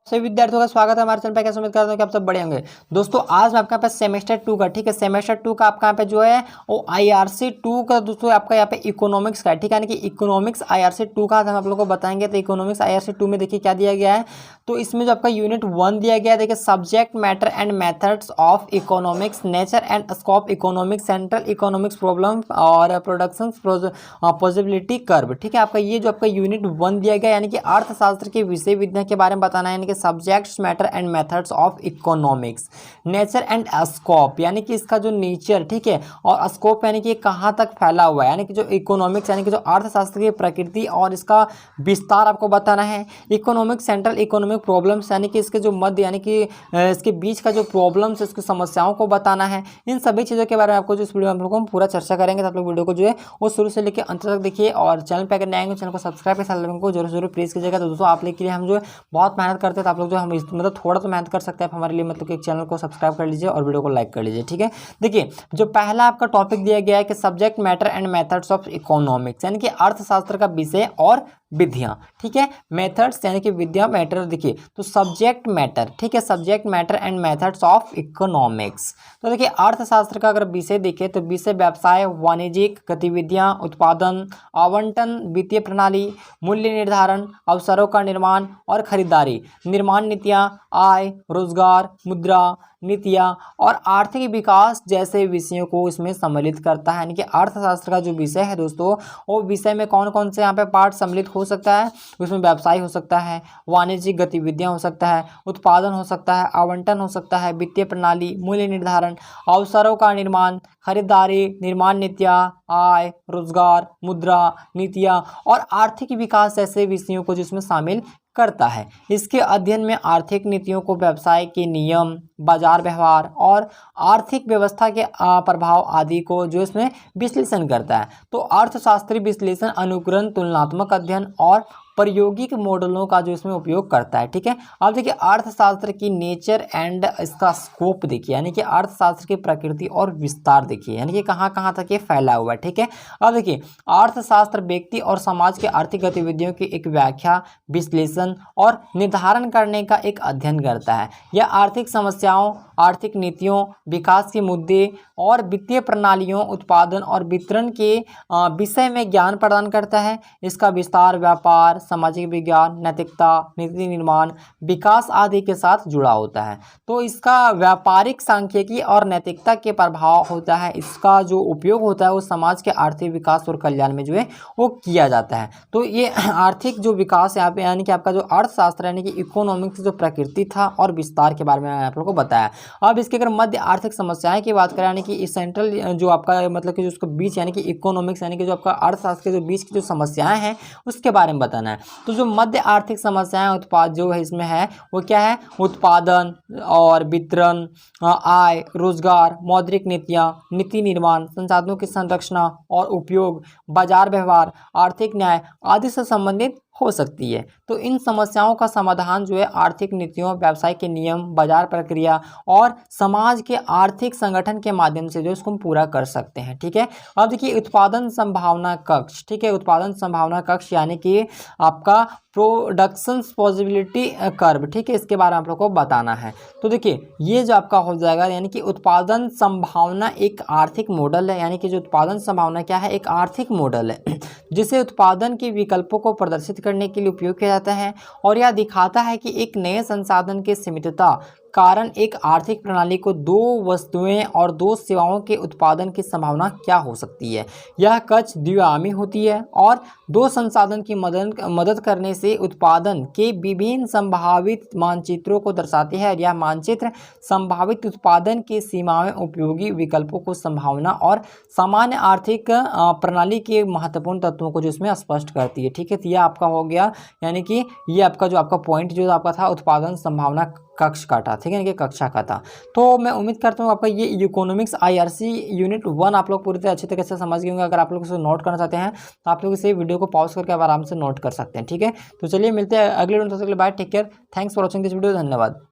सभी विद्यार्थियों का स्वागत है हमारे चैनल पे। कैसे उम्मीद करता हूँ कि आप सब बढ़िया होंगे। दोस्तों आज मैं आपके यहाँ पे सेमेस्टर 2 का, ठीक है, सेमेस्टर 2 का आपका यहाँ पे जो है वो IRC 2 का दोस्तों आपका यहाँ पे इकोनॉमिक्स का है, ठीक है, यानी कि इकोनॉमिक्स IRC 2 का हम आप लोगों को बताएंगे। तो इकोनॉमिक्स IRC 2 में देखिए क्या दिया गया है। तो इसमें जो आपका यूनिट 1 दिया गया है, देखिए subject matter and methods of economics, nature and scope economics, central economics problem और प्रोडक्शन पॉसिबिलिटी कर्व, ठीक है। आपका ये जो आपका यूनिट 1 दिया गया यानी कि अर्थशास्त्र के विषय विद्या के बारे में बताना है, यानी कि subjects matter and methods of economics, nature and scope यानी कि इसका जो नेचर, ठीक है, और स्कोप यानी कि कहाँ तक फैला हुआ है, यानी कि जो इकोनॉमिक्स यानी कि जो अर्थशास्त्र की प्रकृति और इसका विस्तार आपको बताना है। इकोनॉमिक्स, सेंट्रल इकोनॉमिक प्रॉब्लम्स यानी कि इसके जो मध्य यानी कि इसके बीच का जो प्रॉब्लम्स, इसकी समस्याओं को बताना है। इन सभी चीज़ों के बारे में आपको जो इस वीडियो में आप लोगों को पूरा चर्चा करेंगे। तो आप लोग वीडियो को जो है वो शुरू से लेकर अंत तक देखिए, और चैनल पर अगर नए आएंगे चैनल को सब्सक्राइब को जरूर प्रेस कीजिएगा। तो दोस्तों आप लोग के लिए हम जो है बहुत मेहनत करते हैं, तो आप लोग जो हम मतलब थोड़ा तो मेहनत कर सकते हैं हमारे लिए, मतलब कि चैनल को सब्सक्राइब कर लीजिए और वीडियो को लाइक कर लीजिए, ठीक है। देखिए जो पहला आपका टॉपिक दिया गया है कि subject matter and methods of economics यानी कि अर्थशास्त्र का विषय और विधियां, ठीक है। मेथड्स यानी कि विद्या, मैटर देखिए तो सब्जेक्ट मैटर, ठीक है, subject matter and methods of economics. तो देखिए अर्थशास्त्र का अगर विषय देखें तो विषय व्यवसाय, वाणिज्यिक गतिविधियां, उत्पादन, आवंटन, वित्तीय प्रणाली, मूल्य निर्धारण, अवसरों का निर्माण और खरीदारी, निर्माण नीतियां, आय, रोजगार, मुद्रा नीतियां और आर्थिक विकास जैसे विषयों को इसमें सम्मिलित करता है। यानी कि अर्थशास्त्र का जो विषय है दोस्तों, वो विषय में कौन कौन से यहाँ पे पार्ट सम्मिलित हो सकता है, उसमें व्यवसाय हो सकता है, वाणिज्यिक गतिविधियां हो सकता है, उत्पादन हो सकता है, आवंटन हो सकता है, वित्तीय प्रणाली, मूल्य निर्धारण, अवसरों का निर्माण, खरीदारी, निर्माण नीतियां, आय, रोजगार, मुद्रा नीतियां और आर्थिक विकास जैसे विषयों को जिसमें शामिल करता है। इसके अध्ययन में आर्थिक नीतियों को, व्यवसाय के नियम, बाजार व्यवहार और आर्थिक व्यवस्था के प्रभाव आदि को जो इसमें विश्लेषण करता है। तो अर्थशास्त्री विश्लेषण, अनुकरण, तुलनात्मक अध्ययन और प्रायोगिक मॉडलों का जो इसमें उपयोग करता है, ठीक है। अब देखिए अर्थशास्त्र की नेचर एंड इसका स्कोप देखिए, यानी कि अर्थशास्त्र की प्रकृति और विस्तार देखिए, यानी कि कहाँ कहाँ तक ये फैला हुआ है, ठीक है। अब देखिए अर्थशास्त्र व्यक्ति और समाज के आर्थिक गतिविधियों की एक व्याख्या, विश्लेषण और निर्धारण करने का एक अध्ययन करता है। यह आर्थिक समस्याओं, आर्थिक नीतियों, विकास के मुद्दे और वित्तीय प्रणालियों, उत्पादन और वितरण के विषय में ज्ञान प्रदान करता है। इसका विस्तार व्यापार, सामाजिक विज्ञान, नैतिकता, नीति निर्माण, विकास आदि के साथ जुड़ा होता है। तो इसका व्यापारिक, सांख्यिकी और नैतिकता के प्रभाव होता है। इसका जो उपयोग होता है वो समाज के आर्थिक विकास और कल्याण में जो है वो किया जाता है। तो ये आर्थिक जो विकास यहाँ पे यानी कि आपका जो अर्थशास्त्र यानी कि इकोनॉमिक्स जो प्रकृति था और विस्तार के बारे में आप लोगों को बताया। अब इसके अगर मध्य आर्थिक समस्याएं की बात करें, यानी कि इस सेंट्रल जो आपका मतलब कि जो उसके बीच यानी कि इकोनॉमिक्स यानी कि जो आपका अर्थशास्त्र के जो बीच की जो समस्याएं हैं उसके बारे में बताना है। तो जो मध्य आर्थिक समस्याएं उत्पाद जो है इसमें है वो क्या है, उत्पादन और वितरण, आय, रोजगार, मौद्रिक नीतियां, नीति निर्माण, संसाधनों की संरक्षण और उपयोग, बाजार व्यवहार, आर्थिक न्याय आदि से संबंधित हो सकती है। तो इन समस्याओं का समाधान जो है आर्थिक नीतियों, व्यवसाय के नियम, बाजार प्रक्रिया और समाज के आर्थिक संगठन के माध्यम से जो इसको हम पूरा कर सकते हैं, ठीक है। अब देखिए उत्पादन संभावना कक्ष, ठीक है, उत्पादन संभावना कक्ष यानी कि आपका प्रोडक्शन पॉसिबिलिटी कर्व, ठीक है, इसके बारे में आप लोग को बताना है। तो देखिए ये जो आपका हो जाएगा यानी कि उत्पादन संभावना एक आर्थिक मॉडल है, यानी कि जो उत्पादन संभावना क्या है, एक आर्थिक मॉडल है जिसे उत्पादन के विकल्पों को प्रदर्शित करने के लिए उपयोग किया जाता है। और यह दिखाता है कि एक नए संसाधन की सीमितता कारण एक आर्थिक प्रणाली को दो वस्तुएं और दो सेवाओं के उत्पादन की संभावना क्या हो सकती है। यह कक्ष द्विआयामी होती है और दो संसाधन की मदद करने से उत्पादन के विभिन्न संभावित मानचित्रों को दर्शाती है। यह मानचित्र संभावित उत्पादन की सीमाएं, उपयोगी विकल्पों को संभावना और सामान्य आर्थिक प्रणाली के महत्वपूर्ण तत्वों को जो इसमें स्पष्ट करती है, ठीक है। तो यह आपका हो गया, यानी कि ये आपका जो आपका पॉइंट जो आपका था उत्पादन संभावना कक्ष का था, ठीक है, कि कक्षा का था। तो मैं उम्मीद करता हूँ आपका ये इकोनॉमिक्स IRC यूनिट 1 आप लोग पूरी तरह अच्छी तरह से समझ गए होंगे। अगर आप लोग इसे नोट करना चाहते हैं तो आप लोग इसे वीडियो को पॉज करके आप आराम से नोट कर सकते हैं, ठीक है। तो चलिए मिलते हैं अगले वीडियो में, bye, take care, thanks for watching this video, धन्यवाद।